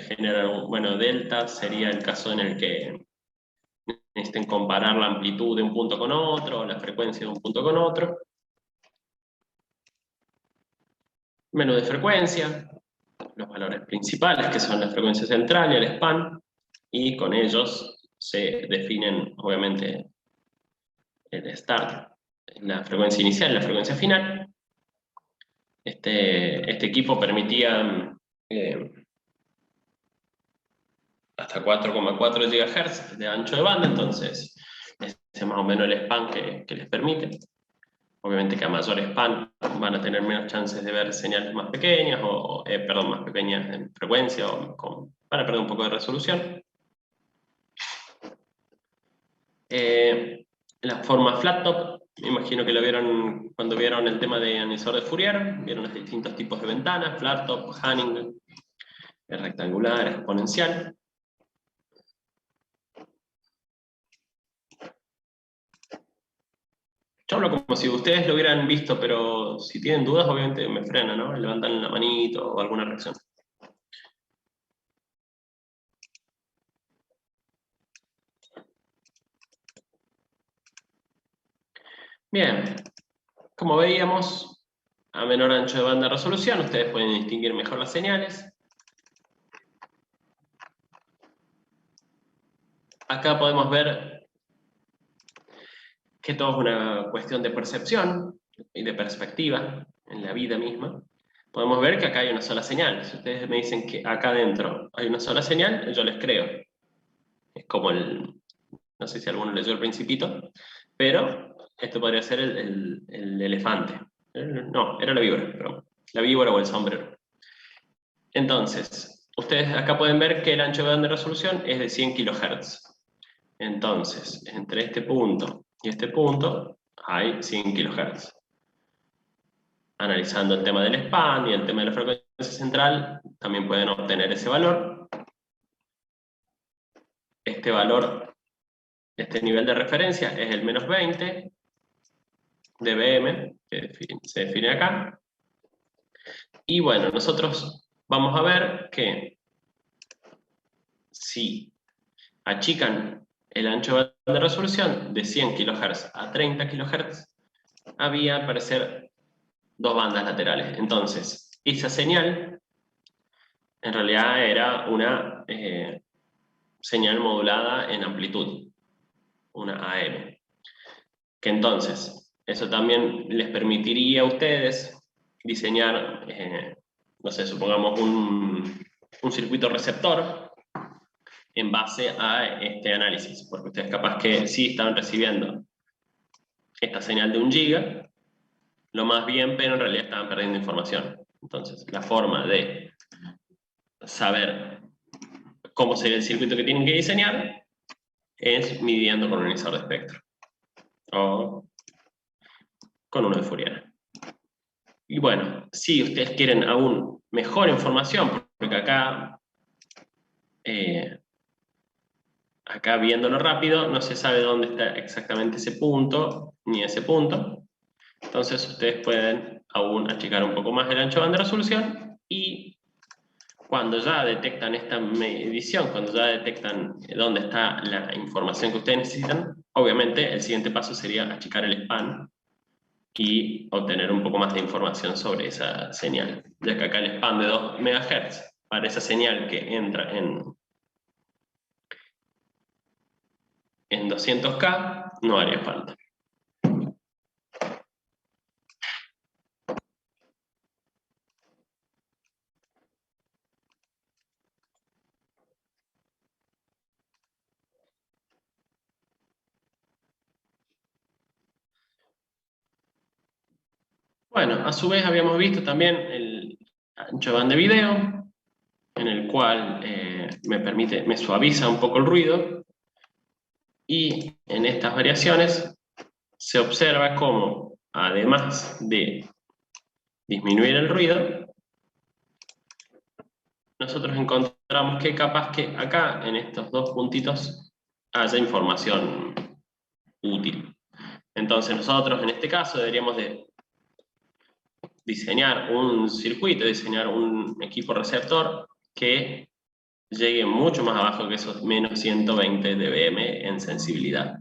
generan, bueno, delta sería el caso en el que necesiten comparar la amplitud de un punto con otro, o la frecuencia de un punto con otro. Menú de frecuencia, los valores principales, que son la frecuencia central y el span, y con ellos se definen, obviamente, el start, la frecuencia inicial y la frecuencia final. Este equipo permitía hasta 4,4 GHz de ancho de banda, entonces ese es más o menos el span que les permite. Obviamente que a mayor span van a tener menos chances de ver señales más pequeñas, más pequeñas en frecuencia, van a perder un poco de resolución. La forma flat top, me imagino que lo vieron cuando vieron el tema de analizador de Fourier, vieron los distintos tipos de ventanas, flat top, Hanning, rectangular, exponencial. Yo hablo como si ustedes lo hubieran visto, pero si tienen dudas, obviamente me frenan, ¿no? Levantan la manito o alguna reacción. Bien, como veíamos, a menor ancho de banda de resolución, ustedes pueden distinguir mejor las señales. Acá podemos ver que todo es una cuestión de percepción y de perspectiva en la vida misma. Podemos ver que acá hay una sola señal. Si ustedes me dicen que acá adentro hay una sola señal, yo les creo. Es como no sé si alguno leyó El Principito, pero esto podría ser el elefante. No, era la víbora, pero la víbora o el sombrero. Entonces, ustedes acá pueden ver que el ancho de banda de resolución es de 100 kHz. Entonces, entre este punto y este punto hay 100 kHz. Analizando el tema del span y el tema de la frecuencia central, también pueden obtener ese valor. Este valor, este nivel de referencia es el menos 20 dBm, que se define acá. Y bueno, nosotros vamos a ver que si achican el ancho de resolución de 100 kHz a 30 kHz, había al parecer dos bandas laterales. Entonces, esa señal en realidad era una señal modulada en amplitud, una AM. Que entonces, eso también les permitiría a ustedes diseñar, no sé, supongamos un circuito receptor en base a este análisis, porque ustedes capaz que sí estaban recibiendo esta señal de 1 giga, lo más bien, pero en realidad estaban perdiendo información. Entonces, la forma de saber cómo sería el circuito que tienen que diseñar es midiendo con un inversor de espectro o con uno de Fourier. Y bueno, si ustedes quieren aún mejor información, porque acá viéndolo rápido no se sabe dónde está exactamente ese punto ni ese punto, entonces ustedes pueden aún achicar un poco más el ancho de banda de resolución y cuando ya detectan esta medición, cuando ya detectan dónde está la información que ustedes necesitan, obviamente el siguiente paso sería achicar el span y obtener un poco más de información sobre esa señal, ya que acá el span de 2 MHz para esa señal que entra en 200K no haría falta. Bueno, a su vez habíamos visto también el ancho de banda de video, en el cual me suaviza un poco el ruido, y en estas variaciones se observa cómo, además de disminuir el ruido, nosotros encontramos que capaz que acá, en estos dos puntitos, haya información útil. Entonces nosotros, en este caso, deberíamos de diseñar un circuito, diseñar un equipo receptor que llegue mucho más abajo que esos menos 120 dBm en sensibilidad.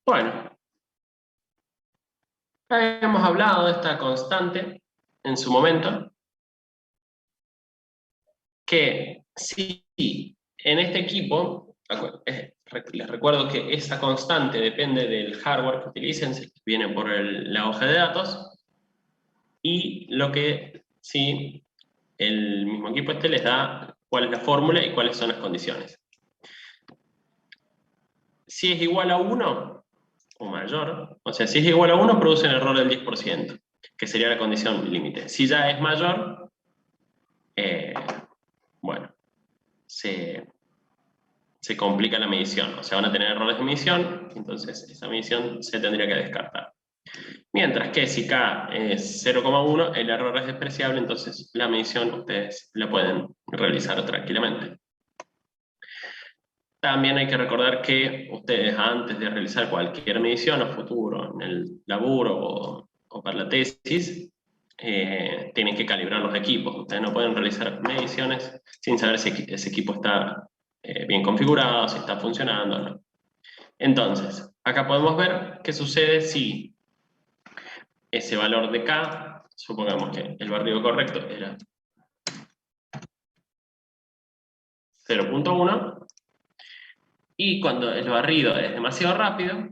Bueno, hemos hablado de esta constante en su momento, que si en este equipo, les recuerdo que esa constante depende del hardware que utilicen, si viene por la hoja de datos, y lo que sí, el mismo equipo les da cuál es la fórmula y cuáles son las condiciones. Si es igual a 1 o mayor, o sea, si es igual a 1 produce un error del 10%, que sería la condición límite. Si ya es mayor, bueno, se complica la medición, o sea, van a tener errores de medición, entonces esa medición se tendría que descartar. Mientras que si K es 0,1, el error es despreciable, entonces la medición ustedes la pueden realizar tranquilamente. También hay que recordar que ustedes, antes de realizar cualquier medición a futuro, en el laburo o para la tesis, tienen que calibrar los equipos. Ustedes no pueden realizar mediciones sin saber si ese equipo está bien configurado, si está funcionando o no. Entonces, acá podemos ver qué sucede si ese valor de K, supongamos que el barrido correcto era 0,1, y cuando el barrido es demasiado rápido,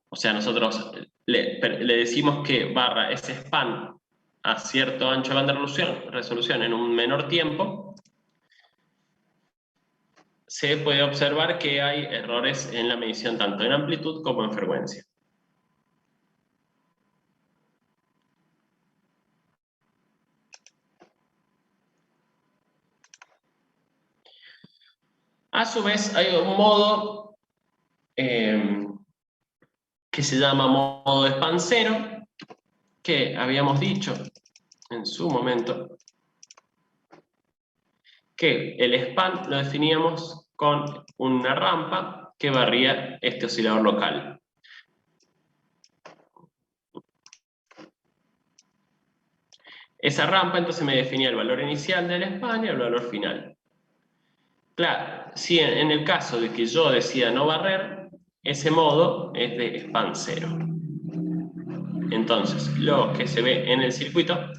o sea, nosotros le decimos que barra ese span a cierto ancho de banda de resolución en un menor tiempo, se puede observar que hay errores en la medición tanto en amplitud como en frecuencia. A su vez, hay un modo que se llama modo de span cero, que habíamos dicho en su momento que el span lo definíamos con una rampa que barría este oscilador local. Esa rampa entonces me definía el valor inicial del span y el valor final. Claro, si en el caso de que yo decida no barrer, ese modo es de span cero. Entonces, lo que se ve en el circuito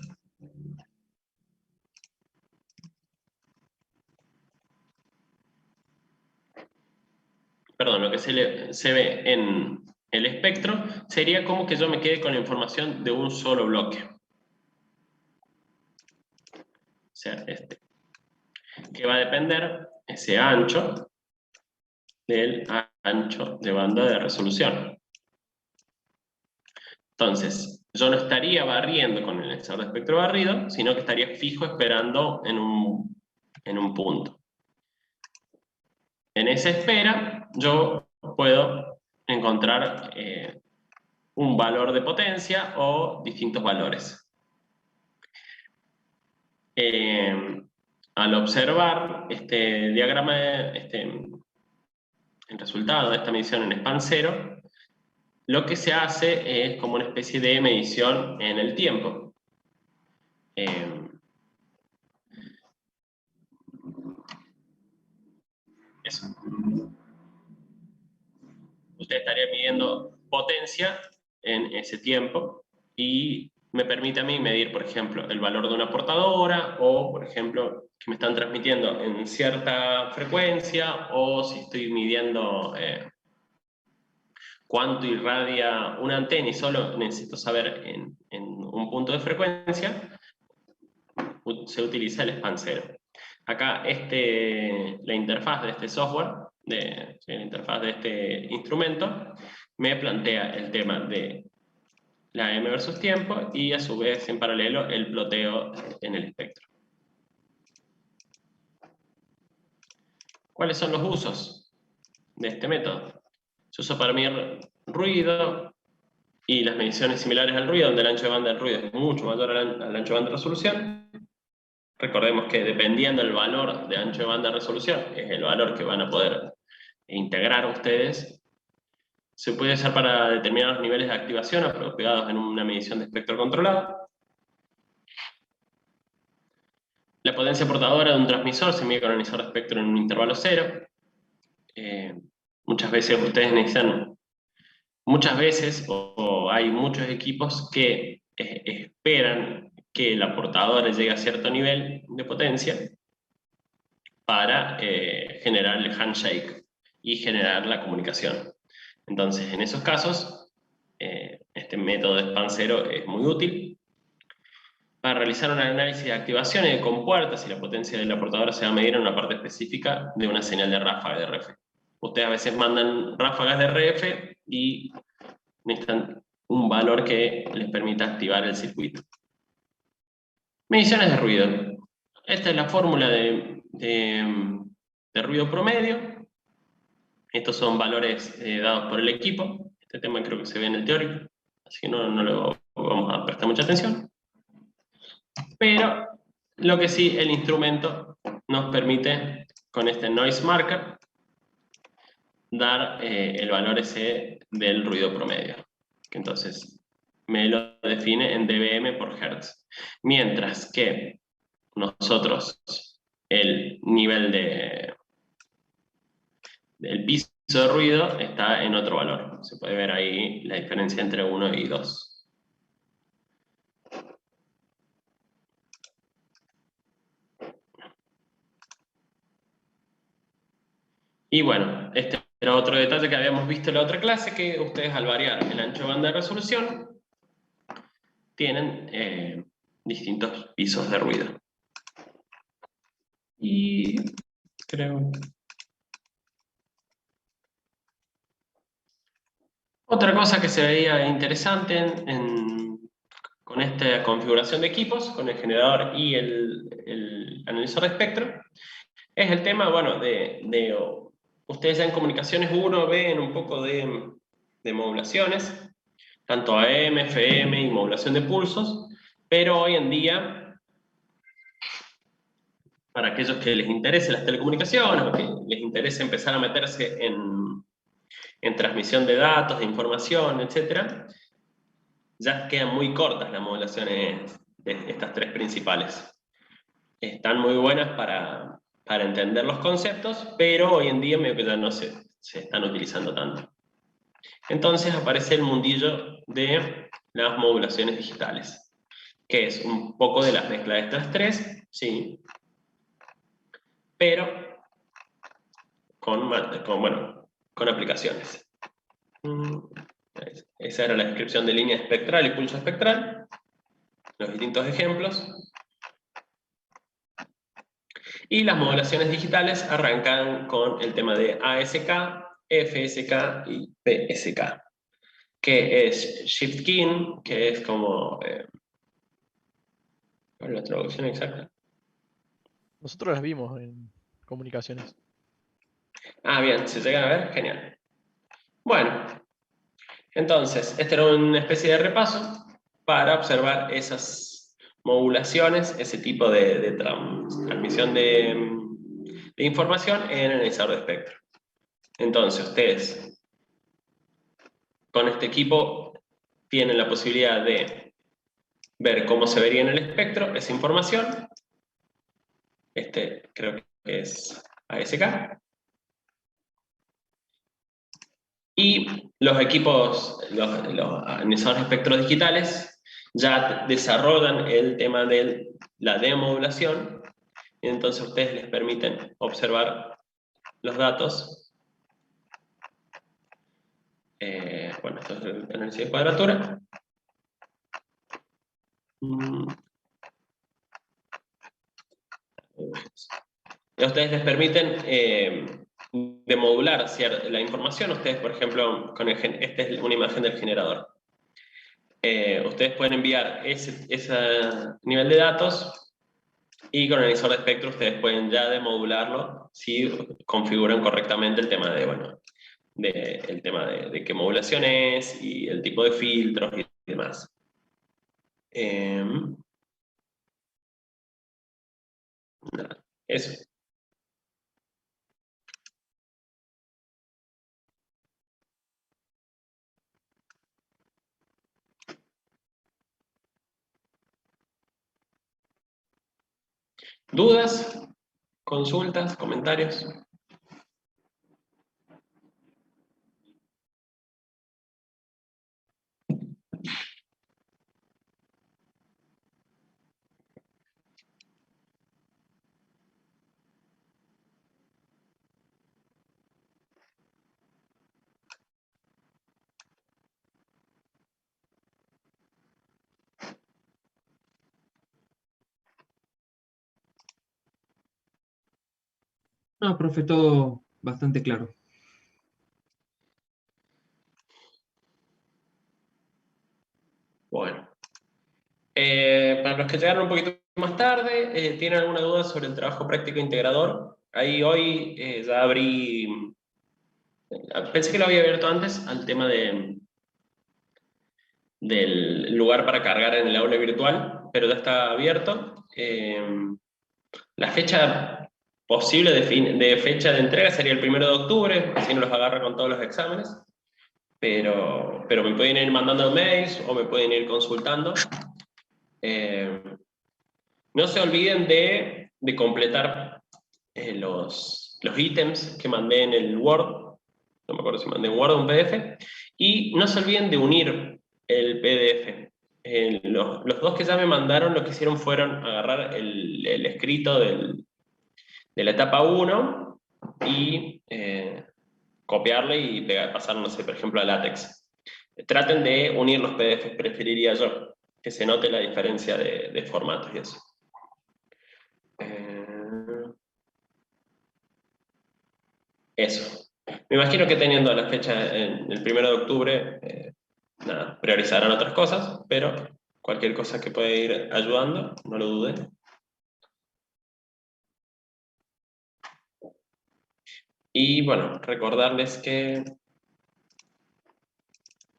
lo que se ve en el espectro sería como que yo me quede con la información de un solo bloque. O sea, que va a depender ese ancho del ancho de banda de resolución. Entonces, yo no estaría barriendo con el lector de espectro barrido, sino que estaría fijo esperando en un punto. En esa espera, yo puedo encontrar un valor de potencia o distintos valores. Al observar este diagrama, el resultado de esta medición en span cero, lo que se hace es como una especie de medición en el tiempo. Eso. Usted estaría midiendo potencia en ese tiempo y me permite a mí medir, por ejemplo, el valor de una portadora o, por ejemplo, que me están transmitiendo en cierta frecuencia o si estoy midiendo cuánto irradia una antena y solo necesito saber en un punto de frecuencia, se utiliza el span cero. Acá la interfaz de este software, la interfaz de este instrumento, me plantea el tema de la M versus tiempo y a su vez en paralelo el ploteo en el espectro. ¿Cuáles son los usos de este método? Se usa para medir ruido y las mediciones similares al ruido, donde el ancho de banda del ruido es mucho mayor al ancho de banda de resolución. Recordemos que dependiendo del valor de ancho de banda de resolución, es el valor que van a poder integrar ustedes, se puede usar para determinar los niveles de activación apropiados en una medición de espectro controlado. La potencia portadora de un transmisor se mide con el emisor de espectro en un intervalo cero. Muchas veces ustedes necesitan, o hay muchos equipos que esperan que la portadora llegue a cierto nivel de potencia para generar el handshake y generar la comunicación. Entonces, en esos casos, este método de span cero es muy útil. Para realizar un análisis de activación y de compuertas, si la potencia de la portadora se va a medir en una parte específica de una señal de ráfaga de RF. Ustedes a veces mandan ráfagas de RF y necesitan un valor que les permita activar el circuito. Mediciones de ruido. Esta es la fórmula de ruido promedio. Estos son valores dados por el equipo. Este tema creo que se ve en el teórico, así que no lo vamos a prestar mucha atención. Pero lo que sí, el instrumento nos permite, con este noise marker, dar el valor ese del ruido promedio. Entonces, me lo define en dBm por Hertz. Mientras que nosotros, el nivel del piso de ruido está en otro valor. Se puede ver ahí la diferencia entre 1 y 2. Y bueno, este era otro detalle que habíamos visto en la otra clase, que ustedes al variar el ancho de banda de resolución tienen distintos pisos de ruido. Y creo... Otra cosa que se veía interesante con esta configuración de equipos, con el generador y el analizador de espectro, es el tema, bueno, ustedes ya en comunicaciones 1 ven un poco de modulaciones, tanto AM, FM y modulación de pulsos, pero hoy en día, para aquellos que les interese las telecomunicaciones o que les interese empezar a meterse en transmisión de datos, de información, etc., ya quedan muy cortas las modulaciones de estas tres principales. Están muy buenas para entender los conceptos, pero hoy en día medio que ya no se están utilizando tanto. Entonces aparece el mundillo de las modulaciones digitales, que es un poco de la mezcla de estas tres, sí, pero con aplicaciones. Esa era la descripción de línea espectral y pulso espectral, los distintos ejemplos. Y las modulaciones digitales arrancan con el tema de ASK, FSK y PSK, que es Shift Keying, que es como... ¿cuál es la traducción exacta? Nosotros las vimos en comunicaciones. Ah, bien, ¿se llegan a ver? Genial. Bueno, entonces, esta era una especie de repaso para observar esas modulaciones, ese tipo de transmisión de información en el analizador de espectro. Entonces, ustedes con este equipo tienen la posibilidad de ver cómo se vería en el espectro esa información. Este creo que es ASK. Y los equipos, los analizadores de espectros digitales, ya desarrollan el tema de la demodulación, y entonces ustedes les permiten observar los datos. Bueno, esto es el análisis de cuadratura. Y a ustedes les permiten demodular la información. Ustedes, por ejemplo, esta es una imagen del generador. Ustedes pueden enviar ese nivel de datos y con el analizador de espectro ustedes pueden ya demodularlo si configuran correctamente el tema de qué modulación es y el tipo de filtros y demás. Eso. ¿Dudas? ¿Consultas? ¿Comentarios? No, profe, todo bastante claro. Bueno. Para los que llegaron un poquito más tarde, ¿tienen alguna duda sobre el trabajo práctico integrador? Ahí hoy ya abrí, pensé que lo había abierto antes al tema del lugar para cargar en el aula virtual, pero ya está abierto. La fecha posible de fecha de entrega sería el 1 de octubre, así no los agarra con todos los exámenes, pero me pueden ir mandando mails o me pueden ir consultando. No se olviden de completar los ítems que mandé en el Word, no me acuerdo si mandé en Word o un PDF, y no se olviden de unir el PDF. Los dos que ya me mandaron lo que hicieron fueron agarrar el escrito de la etapa 1 y copiarle y pasar, no sé, por ejemplo, a LaTeX. Traten de unir los PDFs, preferiría yo, que se note la diferencia de formatos y eso. Eso. Me imagino que teniendo la fecha en el 1 de octubre, nada, priorizarán otras cosas, pero cualquier cosa que pueda ir ayudando, no lo duden. Y bueno, recordarles que,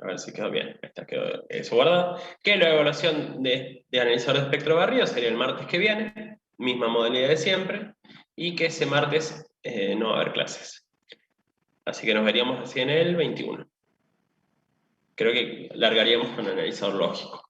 a ver si quedó bien, esta quedó eso guardado, que la evaluación de analizador de espectro barrido sería el martes que viene, misma modalidad de siempre, y que ese martes no va a haber clases. Así que nos veríamos así en el 21. Creo que largaríamos con el analizador lógico.